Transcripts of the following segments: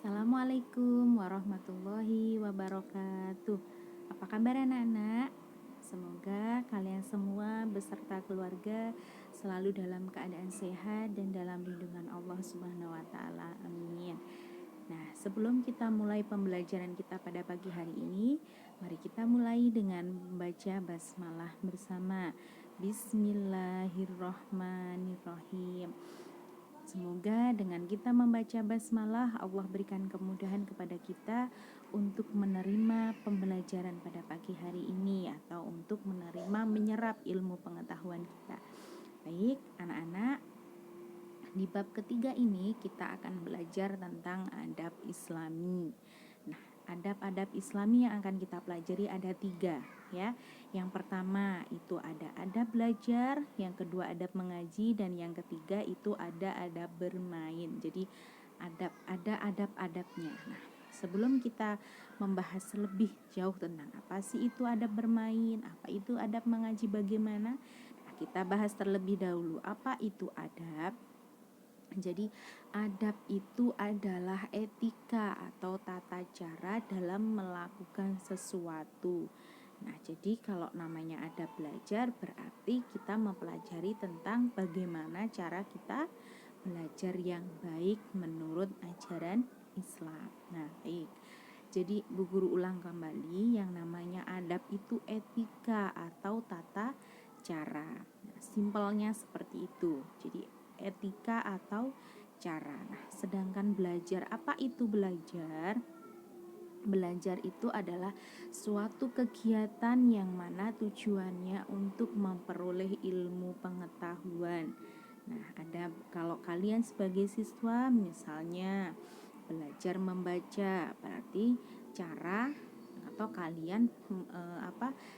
Assalamualaikum warahmatullahi wabarakatuh. Apa kabar anak-anak? Semoga kalian semua beserta keluarga selalu dalam keadaan sehat dan dalam lindungan Allah Subhanahu wa taala. Amin. Nah, sebelum kita mulai pembelajaran kita pada pagi hari ini, mari kita mulai dengan membaca basmalah bersama. Bismillahirrahmanirrahim. Semoga dengan kita membaca basmalah, Allah berikan kemudahan kepada kita untuk menerima pembelajaran pada pagi hari ini atau untuk menyerap ilmu pengetahuan kita. Baik, anak-anak, di bab ketiga ini kita akan belajar tentang adab Islami. Nah, adab-adab Islami yang akan kita pelajari ada 3 ya. Yang pertama itu ada adab belajar, yang kedua adab mengaji, dan yang ketiga itu ada adab bermain. Jadi ada adab-adabnya. Nah, sebelum kita membahas lebih jauh tentang apa sih itu adab bermain, apa itu adab mengaji, bagaimana, nah, kita bahas terlebih dahulu apa itu adab. Jadi adab itu adalah etika atau tata cara dalam melakukan sesuatu. Nah, jadi kalau namanya adab belajar berarti kita mempelajari tentang bagaimana cara kita belajar yang baik menurut ajaran Islam. Nah, baik. Jadi Bu Guru ulang kembali, yang namanya adab itu etika atau tata cara. Nah, simpelnya seperti itu. Jadi etika atau cara. Nah, sedangkan belajar, apa itu belajar? Belajar itu adalah suatu kegiatan yang mana tujuannya untuk memperoleh ilmu pengetahuan. Nah, ada kalau kalian sebagai siswa misalnya belajar membaca, berarti cara atau kalian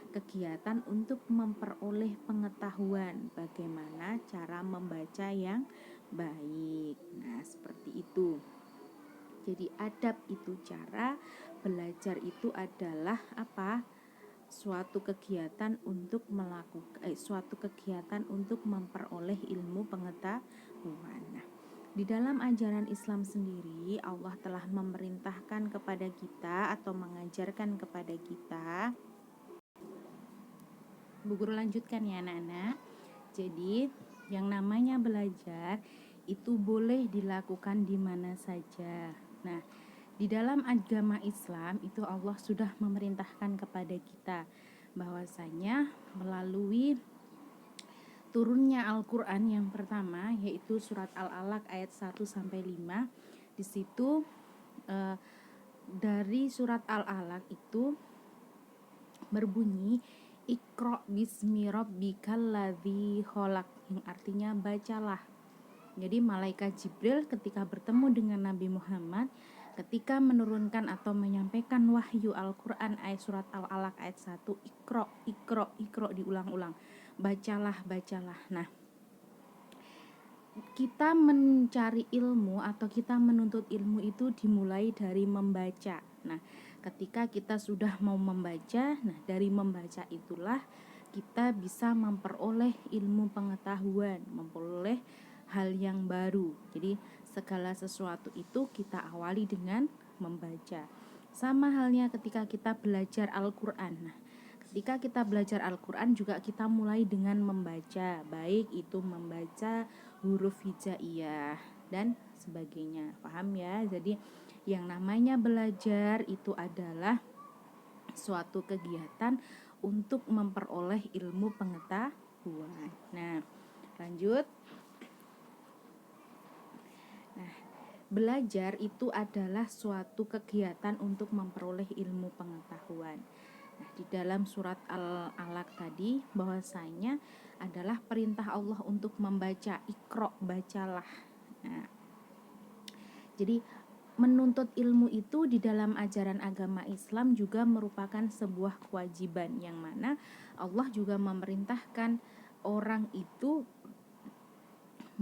kegiatan untuk memperoleh pengetahuan bagaimana cara membaca yang baik. Nah, seperti itu. Jadi adab itu cara, belajar itu adalah apa? Suatu kegiatan untuk memperoleh ilmu pengetahuan. Nah, di dalam ajaran Islam sendiri, Allah telah memerintahkan kepada kita atau mengajarkan kepada kita. Bu Guru lanjutkan ya anak-anak. Jadi yang namanya belajar itu boleh dilakukan di mana saja. Nah, di dalam agama Islam itu Allah sudah memerintahkan kepada kita bahwasanya melalui turunnya Al-Qur'an yang pertama, yaitu surat Al-Alaq ayat 1 sampai 5. Di situ dari surat Al-Alaq itu berbunyi Iqra bismi rabbikal ladzi khalaq, yang artinya bacalah. Jadi malaikat Jibril ketika bertemu dengan Nabi Muhammad, ketika menurunkan atau menyampaikan wahyu Al-Qur'an ayat surat Al-Alaq ayat 1, Iqra diulang-ulang. Bacalah. Nah, kita mencari ilmu atau kita menuntut ilmu itu dimulai dari membaca. Nah, ketika kita sudah mau membaca, nah dari membaca itulah kita bisa memperoleh ilmu pengetahuan, memperoleh hal yang baru. Jadi segala sesuatu itu kita awali dengan membaca. Sama halnya ketika kita belajar Al-Qur'an. Nah, ketika kita belajar Al-Qur'an juga kita mulai dengan membaca, baik itu membaca huruf hijaiyah dan sebagainya. Paham ya? Jadi yang namanya belajar itu adalah suatu kegiatan untuk memperoleh ilmu pengetahuan. Nah, lanjut. Nah, belajar itu adalah suatu kegiatan untuk memperoleh ilmu pengetahuan. Nah, di dalam surat Al-Alaq tadi bahwasanya adalah perintah Allah untuk membaca, Iqra, bacalah. Nah, jadi menuntut ilmu itu di dalam ajaran agama Islam juga merupakan sebuah kewajiban, yang mana Allah juga memerintahkan orang itu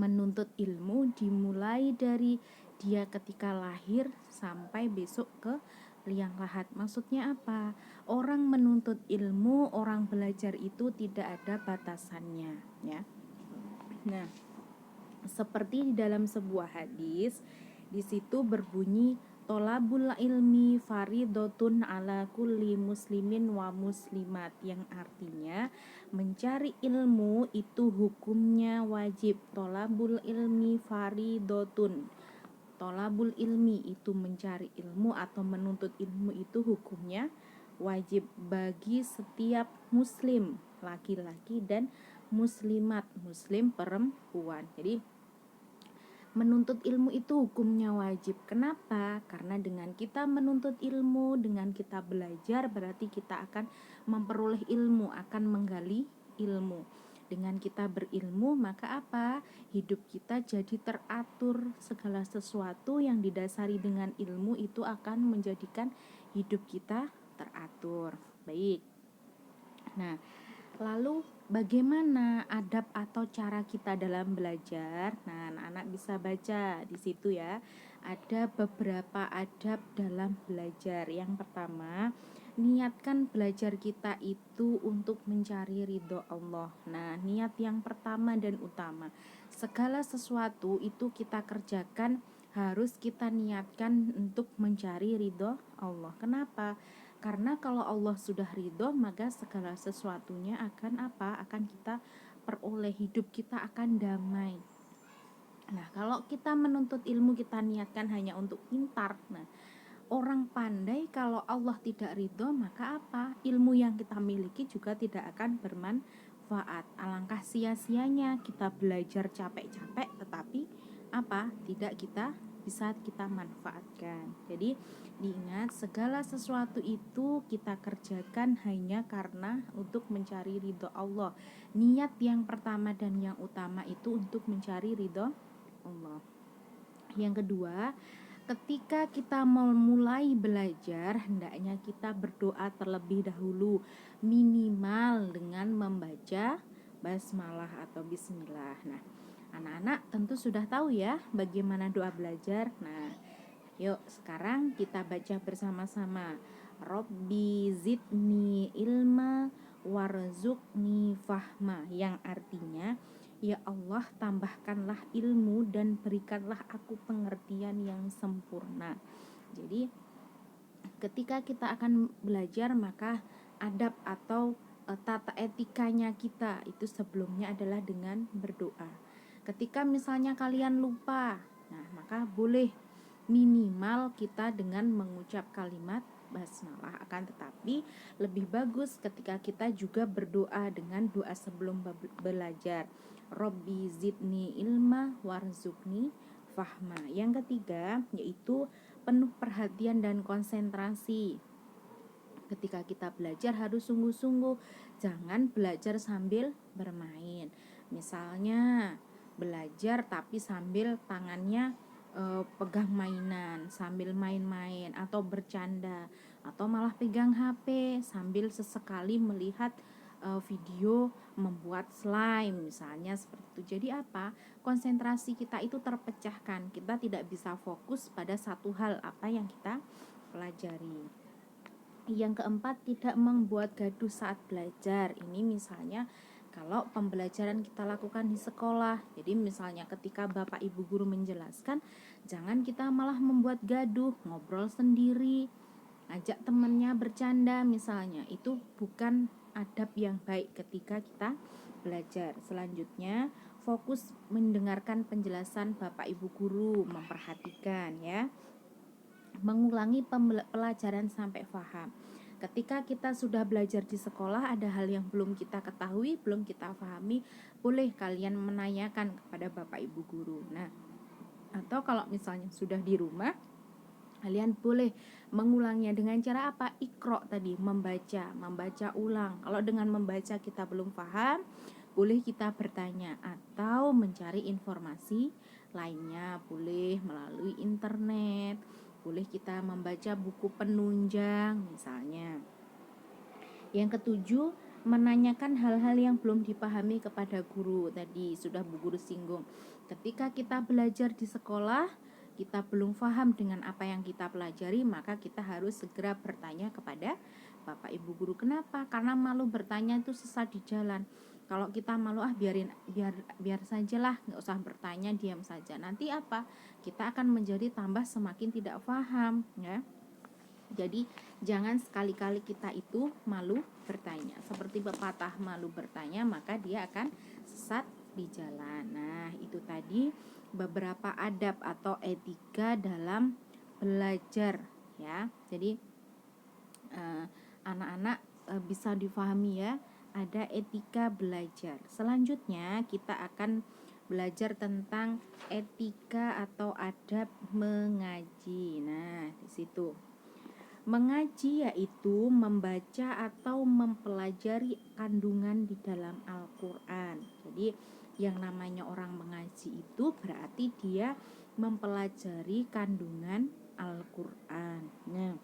menuntut ilmu dimulai dari dia ketika lahir sampai besok ke liang lahat. Maksudnya apa? Orang menuntut ilmu, orang belajar itu tidak ada batasannya, ya. Nah, seperti di dalam sebuah hadis, di situ berbunyi Tolabul ilmi faridotun ala kulli muslimin wa muslimat, yang artinya mencari ilmu itu hukumnya wajib. Tolabul ilmi faridotun, tolabul ilmi itu mencari ilmu atau menuntut ilmu itu hukumnya wajib bagi setiap muslim laki-laki dan muslimat, muslim perempuan. Jadi menuntut ilmu itu hukumnya wajib. Kenapa? Karena dengan kita menuntut ilmu, dengan kita belajar, berarti kita akan memperoleh ilmu, akan menggali ilmu. Dengan kita berilmu, maka apa? Hidup kita jadi teratur. Segala sesuatu yang didasari dengan ilmu itu akan menjadikan hidup kita teratur. Baik. Nah, lalu bagaimana adab atau cara kita dalam belajar? Nah, anak-anak bisa baca di situ ya. Ada beberapa adab dalam belajar. Yang pertama, niatkan belajar kita itu untuk mencari ridho Allah. Nah, niat yang pertama dan utama. Segala sesuatu itu kita kerjakan harus kita niatkan untuk mencari ridho Allah. Kenapa? Karena kalau Allah sudah ridho, maka segala sesuatunya akan apa? Akan kita peroleh, hidup kita akan damai. Nah, kalau kita menuntut ilmu kita niatkan hanya untuk pintar. Nah, orang pandai kalau Allah tidak ridho, maka apa? Ilmu yang kita miliki juga tidak akan bermanfaat. Alangkah sia-sianya kita belajar capek-capek, tetapi apa? Tidak bisa kita manfaatkan. Jadi diingat, segala sesuatu itu kita kerjakan hanya karena untuk mencari ridho Allah. Niat yang pertama dan yang utama itu untuk mencari ridho Allah. Yang kedua, ketika kita memulai belajar, hendaknya kita berdoa terlebih dahulu, minimal dengan membaca basmalah atau bismillah. Nah, anak-anak tentu sudah tahu ya bagaimana doa belajar. Nah, yuk sekarang kita baca bersama-sama. Robbi zidni ilma warzuqni fahma, yang artinya, ya Allah, tambahkanlah ilmu dan berikanlah aku pengertian yang sempurna. Jadi ketika kita akan belajar, maka adab atau tata etikanya kita itu sebelumnya adalah dengan berdoa. Ketika misalnya kalian lupa, nah maka boleh minimal kita dengan mengucap kalimat basmalah. Akan tetapi lebih bagus ketika kita juga berdoa dengan doa sebelum belajar. Robbi zidni ilma warzuqni fahma. Yang ketiga yaitu penuh perhatian dan konsentrasi. Ketika kita belajar harus sungguh-sungguh, jangan belajar sambil bermain. Misalnya belajar tapi sambil tangannya pegang mainan, sambil main-main atau bercanda, atau malah pegang HP sambil sesekali melihat video membuat slime misalnya seperti itu. Jadi apa? Konsentrasi kita itu terpecahkan. Kita tidak bisa fokus pada satu hal apa yang kita pelajari. Yang keempat, tidak membuat gaduh saat belajar. Ini misalnya kalau pembelajaran kita lakukan di sekolah. Jadi misalnya ketika Bapak Ibu guru menjelaskan, jangan kita malah membuat gaduh, ngobrol sendiri, ajak temannya bercanda misalnya. Itu bukan adab yang baik ketika kita belajar. Selanjutnya, fokus mendengarkan penjelasan Bapak Ibu guru, memperhatikan ya. Mengulangi pelajaran sampai paham. Ketika kita sudah belajar di sekolah, ada hal yang belum kita ketahui, belum kita pahami, boleh kalian menanyakan kepada Bapak Ibu guru. Nah, atau kalau misalnya sudah di rumah, kalian boleh mengulangnya dengan cara apa? Iqra tadi, membaca ulang. Kalau dengan membaca kita belum paham, boleh kita bertanya atau mencari informasi lainnya, boleh melalui internet, boleh kita membaca buku penunjang misalnya. Yang ketujuh, menanyakan hal-hal yang belum dipahami kepada guru. Tadi sudah Bu Guru singgung. Ketika kita belajar di sekolah, kita belum paham dengan apa yang kita pelajari, maka kita harus segera bertanya kepada Bapak Ibu guru. Kenapa? Karena malu bertanya itu sesat di jalan. Kalau kita malu, biar sajalah, nggak usah bertanya, diam saja. Nanti apa? Kita akan menjadi tambah semakin tidak paham, ya. Jadi jangan sekali-kali kita itu malu bertanya. Seperti pepatah, malu bertanya maka dia akan sesat di jalan. Nah, itu tadi beberapa adab atau etika dalam belajar, ya. Jadi anak-anak bisa difahami ya, ada etika belajar. Selanjutnya kita akan belajar tentang etika atau adab mengaji. Nah, di situ. Mengaji yaitu membaca atau mempelajari kandungan di dalam Al-Quran. Jadi yang namanya orang mengaji itu berarti dia mempelajari kandungan Al-Quran. Nah,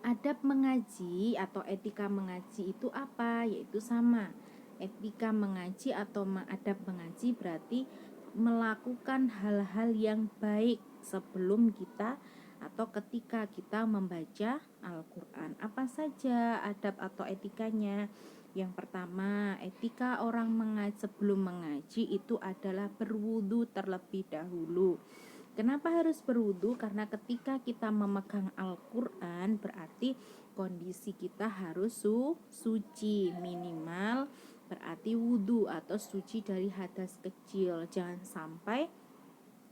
adab mengaji atau etika mengaji itu apa? Yaitu sama. Etika mengaji atau adab mengaji berarti melakukan hal-hal yang baik sebelum kita atau ketika kita membaca Al-Quran. Apa saja adab atau etikanya? Yang pertama, etika orang sebelum mengaji itu adalah berwudu terlebih dahulu. Kenapa harus berwudu? Karena ketika kita memegang Al-Quran berarti kondisi kita harus suci, minimal berarti wudu atau suci dari hadas kecil. Jangan sampai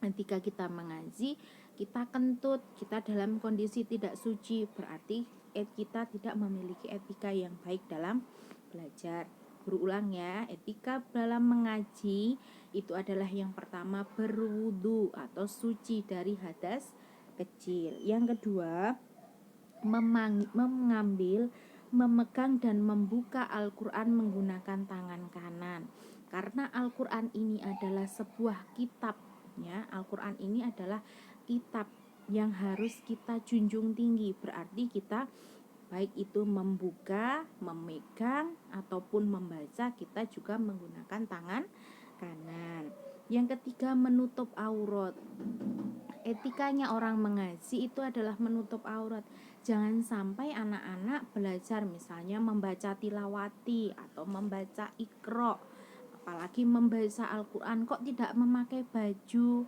ketika kita mengaji kita kentut, kita dalam kondisi tidak suci, berarti kita tidak memiliki etika yang baik dalam belajar. Berulang ya, etika dalam mengaji itu adalah yang pertama berwudu atau suci dari hadas kecil. Yang kedua, mengambil, memegang dan membuka Al-Quran menggunakan tangan kanan. Karena Al-Quran ini adalah sebuah kitab, ya. Al-Quran ini adalah kitab yang harus kita junjung tinggi. Berarti kita baik itu membuka, memegang ataupun membaca, kita juga menggunakan tangan kanan. Yang ketiga, menutup aurat. Etikanya orang mengaji itu adalah menutup aurat. Jangan sampai anak-anak belajar misalnya membaca tilawati atau membaca Iqra, apalagi membaca Al-Quran kok tidak memakai baju,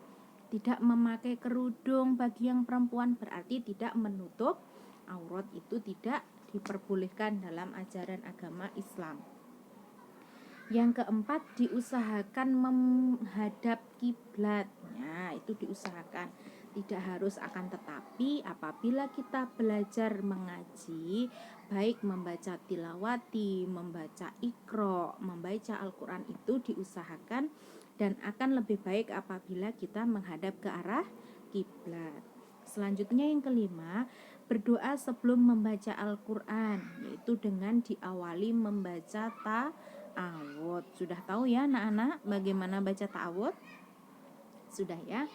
tidak memakai kerudung. Bagi yang perempuan berarti tidak menutup aurat, itu tidak diperbolehkan dalam ajaran agama Islam. Yang keempat, diusahakan menghadap kiblat. Nah, itu diusahakan, tidak harus, akan tetapi apabila kita belajar mengaji, baik membaca tilawati, membaca Iqra, membaca Al-Quran, itu diusahakan dan akan lebih baik apabila kita menghadap ke arah kiblat. Selanjutnya yang kelima, berdoa sebelum membaca Al-Quran, yaitu dengan diawali membaca ta'awud. Sudah tahu ya anak-anak bagaimana baca ta'awud? Sudah ya.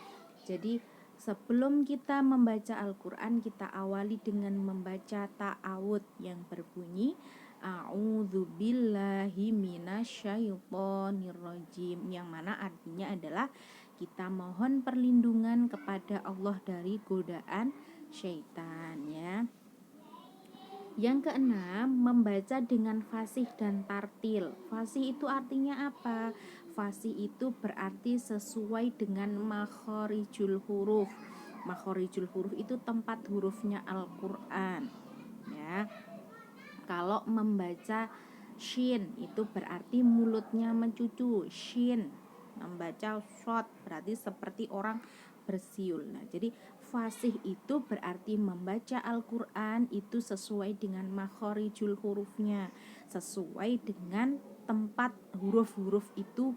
Jadi sebelum kita membaca Al-Quran, kita awali dengan membaca ta'awud yang berbunyi A'udzubillahi minasyaitonirrajim, yang mana artinya adalah kita mohon perlindungan kepada Allah dari godaan syaitan, ya. Yang keenam, membaca dengan fasih dan tartil. Fasih itu artinya apa? Fasih itu berarti sesuai dengan makhorijul huruf. Makhorijul huruf itu tempat hurufnya Al-Quran, ya. Kalau membaca shin itu berarti mulutnya mencucu, shin. Membaca shot berarti seperti orang bersiul. Nah, jadi fasih itu berarti membaca Al-Quran itu sesuai dengan makhorijul hurufnya, sesuai dengan tempat huruf-huruf itu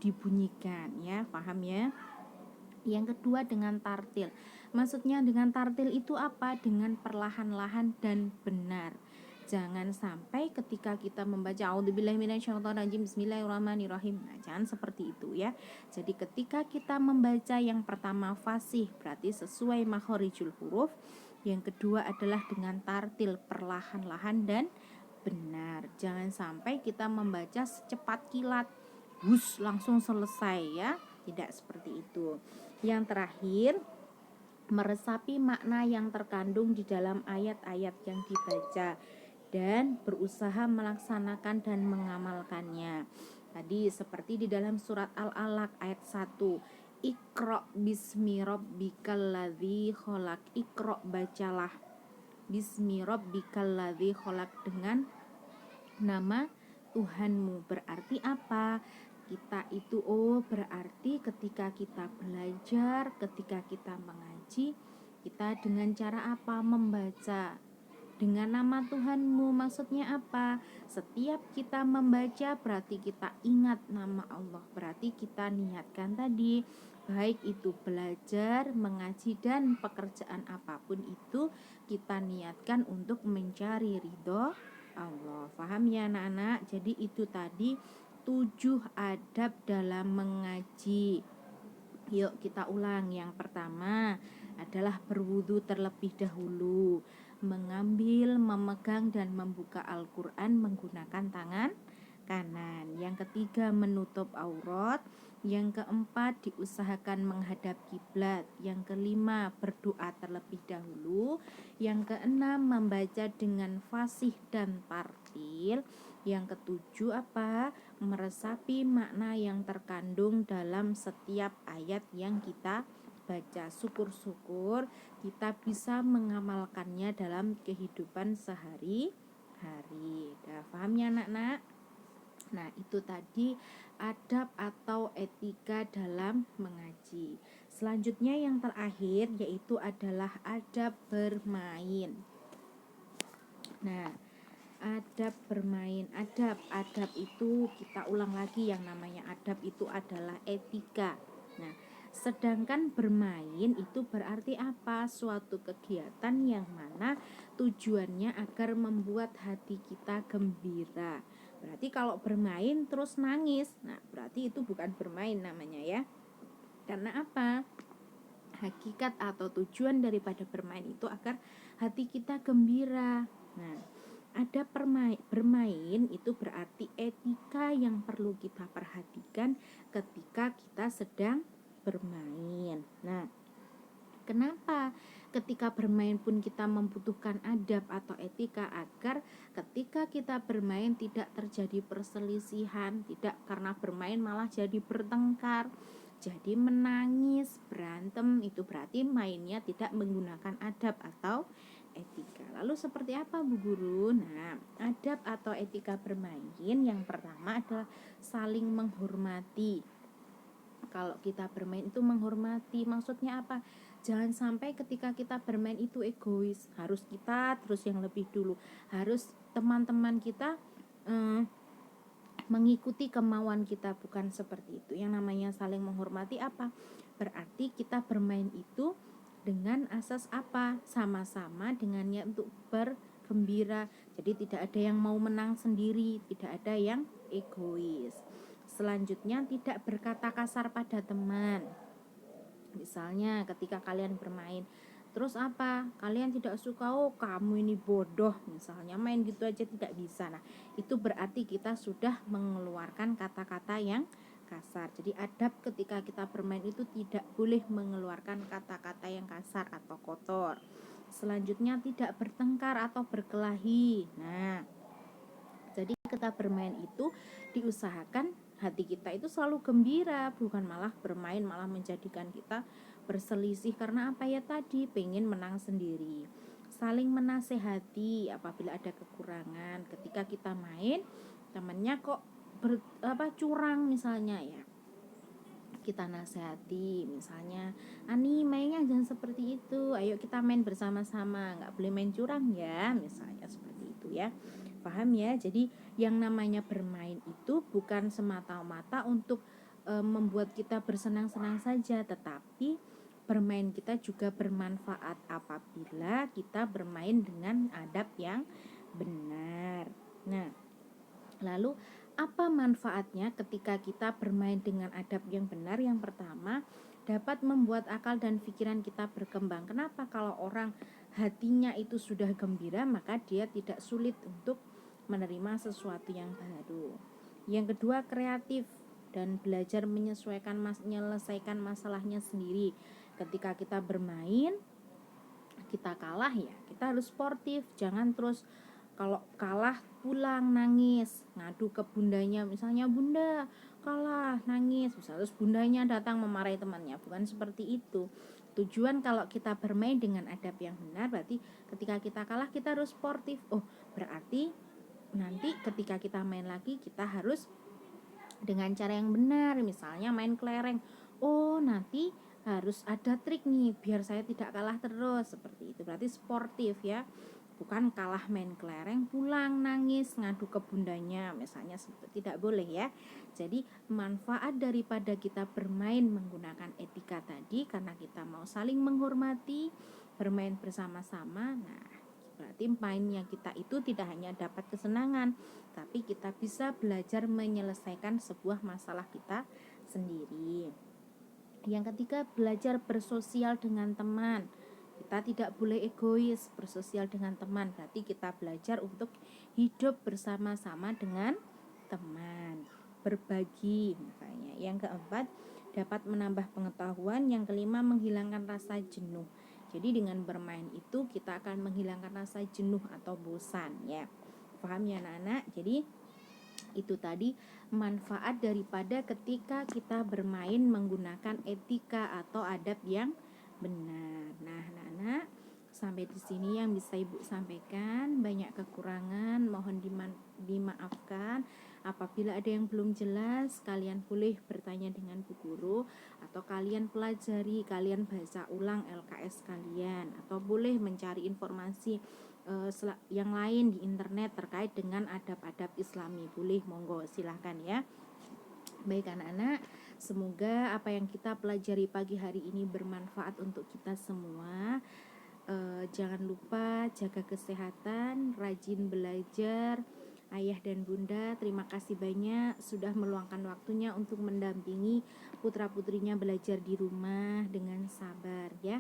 dibunyikan, ya. Paham ya? Yang kedua, dengan tartil. Maksudnya dengan tartil itu apa? Dengan perlahan-lahan dan benar. Jangan sampai ketika kita membaca A'udzubillahi minasyaitonirrajim bismillahirrahmanirrahim. Nah, jangan seperti itu ya. Jadi ketika kita membaca yang pertama fasih berarti sesuai makhorijul huruf. Yang kedua adalah dengan tartil, perlahan-lahan dan benar. Jangan sampai kita membaca secepat kilat, bus langsung selesai ya. Tidak seperti itu. Yang terakhir, meresapi makna yang terkandung di dalam ayat-ayat yang dibaca. dan berusaha melaksanakan dan mengamalkannya. Tadi seperti di dalam surat Al-Alaq ayat 1, Iqra bismi rabbikal ladzi khalaq. Iqra, bacalah, bismi rabbikal ladzi khalaq, dengan nama Tuhanmu. Berarti apa? Kita itu berarti ketika kita belajar, ketika kita mengaji, kita dengan cara apa? Membaca dengan nama Tuhanmu. Maksudnya apa? Setiap kita membaca berarti kita ingat nama Allah. Berarti kita niatkan tadi, baik itu belajar, mengaji, dan pekerjaan apapun itu, kita niatkan untuk mencari ridho Allah. Paham ya anak-anak? Jadi itu tadi 7 adab dalam mengaji. Yuk kita ulang. Yang pertama adalah berwudu terlebih dahulu, mengambil, memegang, dan membuka Al-Quran menggunakan tangan kanan. Yang ketiga menutup aurat. Yang keempat diusahakan menghadap kiblat. Yang kelima berdoa terlebih dahulu. Yang keenam membaca dengan fasih dan tartil. Yang ketujuh apa? Meresapi makna yang terkandung dalam setiap ayat yang kita baca. Syukur-syukur kita bisa mengamalkannya dalam kehidupan sehari-hari. Udah paham ya anak-anak? Nah, itu tadi adab atau etika dalam mengaji. Selanjutnya yang terakhir yaitu adalah adab bermain. Nah, adab bermain. Adab itu kita ulang lagi, yang namanya adab itu adalah etika. Nah, sedangkan bermain itu berarti apa? Suatu kegiatan yang mana tujuannya agar membuat hati kita gembira. Berarti kalau bermain terus nangis, nah berarti itu bukan bermain namanya ya. Karena apa? Hakikat atau tujuan daripada bermain itu agar hati kita gembira. Nah, ada bermain itu berarti etika yang perlu kita perhatikan ketika kita sedang bermain. Nah, kenapa ketika bermain pun kita membutuhkan adab atau etika agar ketika kita bermain tidak terjadi perselisihan, tidak karena bermain malah jadi bertengkar, jadi menangis, berantem. Itu berarti mainnya tidak menggunakan adab atau etika. Lalu seperti apa Bu Guru? Nah, adab atau etika bermain yang pertama adalah saling menghormati. Kalau kita bermain itu menghormati, maksudnya apa? Jangan sampai ketika kita bermain itu egois, harus kita terus yang lebih dulu, harus teman-teman kita mengikuti kemauan kita, bukan seperti itu. Yang namanya saling menghormati apa? Berarti kita bermain itu dengan asas apa? Sama-sama dengan niat untuk bergembira. Jadi tidak ada yang mau menang sendiri, tidak ada yang egois. Selanjutnya tidak berkata kasar pada teman. Misalnya ketika kalian bermain, terus apa? Kalian tidak suka, oh kamu ini bodoh, misalnya main gitu aja tidak bisa. Nah, itu berarti kita sudah mengeluarkan kata-kata yang kasar. Jadi adab ketika kita bermain itu tidak boleh mengeluarkan kata-kata yang kasar atau kotor. Selanjutnya tidak bertengkar atau berkelahi. Nah, jadi kita bermain itu diusahakan hati kita itu selalu gembira, bukan malah bermain malah menjadikan kita berselisih. Karena apa ya tadi? Pengen menang sendiri. Saling menasehati apabila ada kekurangan. Ketika kita main, temannya kok curang misalnya ya, kita nasihati, misalnya Ani mainnya jangan seperti itu, ayo kita main bersama-sama, nggak boleh main curang ya, misalnya seperti itu ya. Paham ya? Jadi yang namanya bermain itu bukan semata-mata untuk membuat kita bersenang-senang saja, tetapi bermain kita juga bermanfaat apabila kita bermain dengan adab yang benar. Nah, lalu apa manfaatnya ketika kita bermain dengan adab yang benar? Yang pertama, dapat membuat akal dan pikiran kita berkembang. Kenapa? Kalau orang hatinya itu sudah gembira, maka dia tidak sulit untuk menerima sesuatu yang baru. Yang kedua, kreatif dan belajar menyelesaikan masalahnya sendiri. Ketika kita bermain, kita kalah ya, kita harus sportif, jangan terus Kalau kalah pulang nangis, ngadu ke bundanya, misalnya bunda kalah nangis, terus bundanya datang memarahi temannya. Bukan seperti itu. Tujuan kalau kita bermain dengan adab yang benar, berarti ketika kita kalah kita harus sportif. Oh, berarti nanti ketika kita main lagi kita harus dengan cara yang benar, misalnya main kelereng. Oh, nanti harus ada trik nih biar saya tidak kalah terus, seperti itu. Berarti sportif ya. Bukan kalah main kelereng pulang nangis ngadu ke bundanya, misalnya, tidak boleh ya. Jadi manfaat daripada kita bermain menggunakan etika tadi, karena kita mau saling menghormati, bermain bersama-sama. Nah, berarti mainnya kita itu tidak hanya dapat kesenangan, tapi kita bisa belajar menyelesaikan sebuah masalah kita sendiri. Yang ketiga, belajar bersosial dengan teman. Kita tidak boleh egois, bersosial dengan teman. Berarti kita belajar untuk hidup bersama-sama dengan teman, berbagi misalnya. Yang keempat, dapat menambah pengetahuan. Yang kelima, menghilangkan rasa jenuh. Jadi dengan bermain itu kita akan menghilangkan rasa jenuh atau bosan ya. Paham ya anak-anak? Jadi itu tadi manfaat daripada ketika kita bermain menggunakan etika atau adab yang benar. Nah, anak-anak, sampai di sini yang bisa Ibu sampaikan. Banyak kekurangan, mohon dimaafkan. Apabila ada yang belum jelas, kalian boleh bertanya dengan Bu Guru, atau kalian pelajari, kalian baca ulang LKS kalian, atau boleh mencari informasi yang lain di internet terkait dengan adab-adab Islami. Boleh, monggo, silahkan ya. Baik anak-anak, semoga apa yang kita pelajari pagi hari ini bermanfaat untuk kita semua. Jangan lupa jaga kesehatan, rajin belajar. Ayah dan bunda, terima kasih banyak sudah meluangkan waktunya untuk mendampingi putra-putrinya belajar di rumah dengan sabar ya.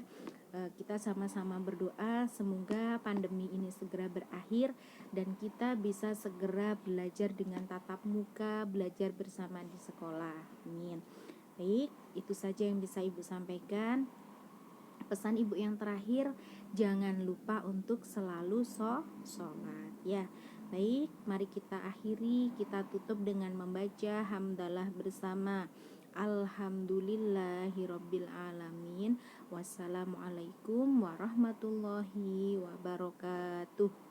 Kita sama-sama berdoa semoga pandemi ini segera berakhir dan kita bisa segera belajar dengan tatap muka, belajar bersama di sekolah. Amin. Baik, itu saja yang bisa Ibu sampaikan. Pesan Ibu yang terakhir, jangan lupa untuk selalu sholat ya. Baik, mari kita akhiri, kita tutup dengan membaca hamdalah bersama. Alhamdulillahirabbil alamin. Wassalamualaikum warahmatullahi wabarakatuh.